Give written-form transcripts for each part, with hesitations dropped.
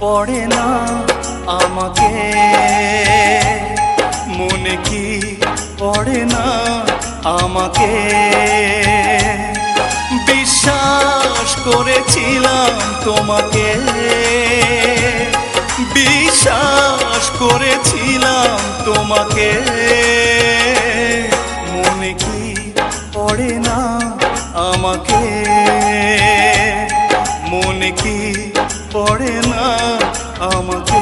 পড়ে না আমাকে, মনে কি পড়ে না আমাকে। বিশ্বাস করেছিলাম তোমাকে, বিশ্বাস করেছিলাম তোমাকে, মনে কি পড়ে না আমাকে, মনে কি পড়ে না আমাকে।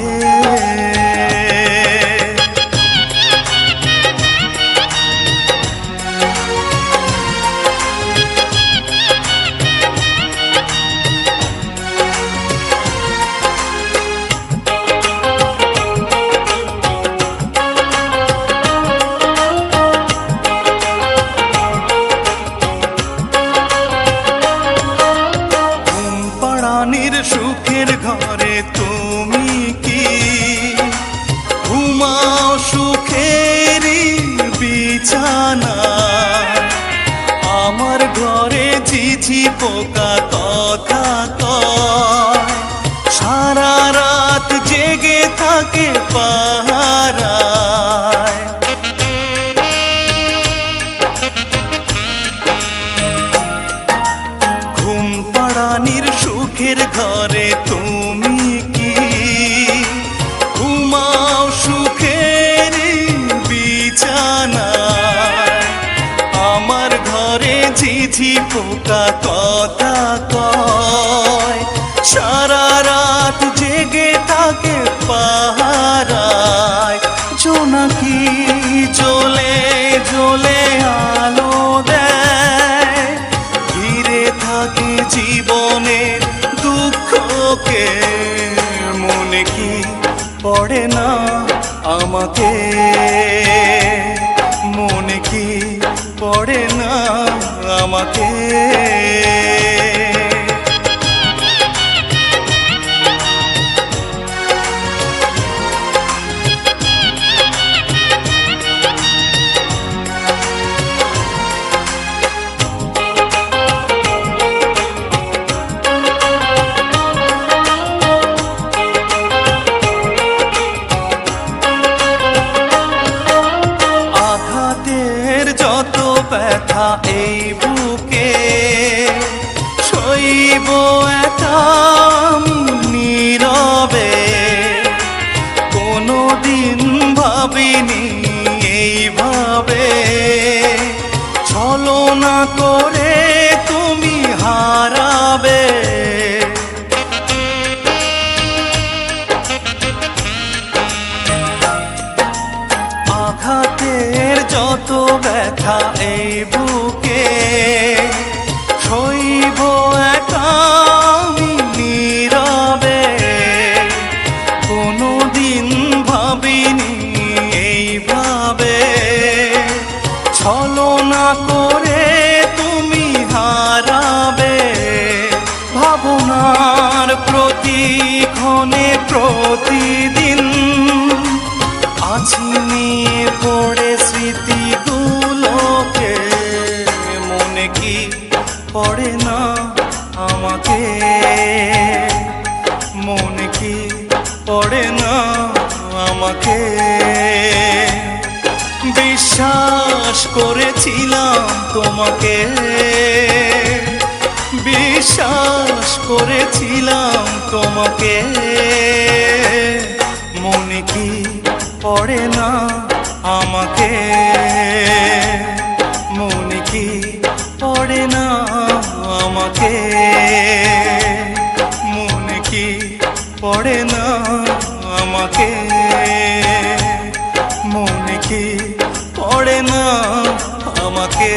সুখের ঘরে তুমি কি ঘুমাও সুখেরই বিছানা, আমার ঘরে ঝিঝি পোকা কথা কয়, সারা রাত জেগে থাকে পাহারায়। ঘুম পাড়ানির সুখের ঘরে তুমি কি ঘুমাও সুখের বিছানা, আমার ঘরে ঝিঝি পোকা কথা কয়, সারা রাত জেগে থাকে পাহারায়। জোনাকি জ্বলে জ্বলে আলো দেয়, ঘিরে থাকে জীবনের দুঃখকে, মনে কি পড়ে না আমাকে, মনে কি পড়ে না আমাকে। যত ব্যথা এই বুকে সইব একা নীরবে, কোনোদিন ভাবিনি এইভাবে ছলনা করে তুমি হারাবে। আঘাতের যত ব্যথা এই বুকে সইব একা নীরবে, কোনোদিন ভাবিনি এইভাবে ছলনা করে তুমি হারাবে। ভাবনার প্রতিক্ষণে প্রতিদিন আছি নিয়ে পড়ে স্মৃতিগুলোকে, মনে কি পড়ে না আমাকে, মনে কি পড়ে না আমাকে। বিশ্বাস করেছিলাম তোমাকে, বিশ্বাস করেছিলাম তোমাকে, মনে কি পড়ে না আমাকে, মনে কি পড়ে না আমাকে, মনে কি পড়ে না আমাকে, মনে কি পড়ে না আমাকে।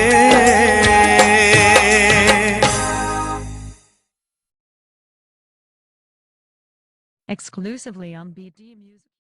Exclusively on BD Music.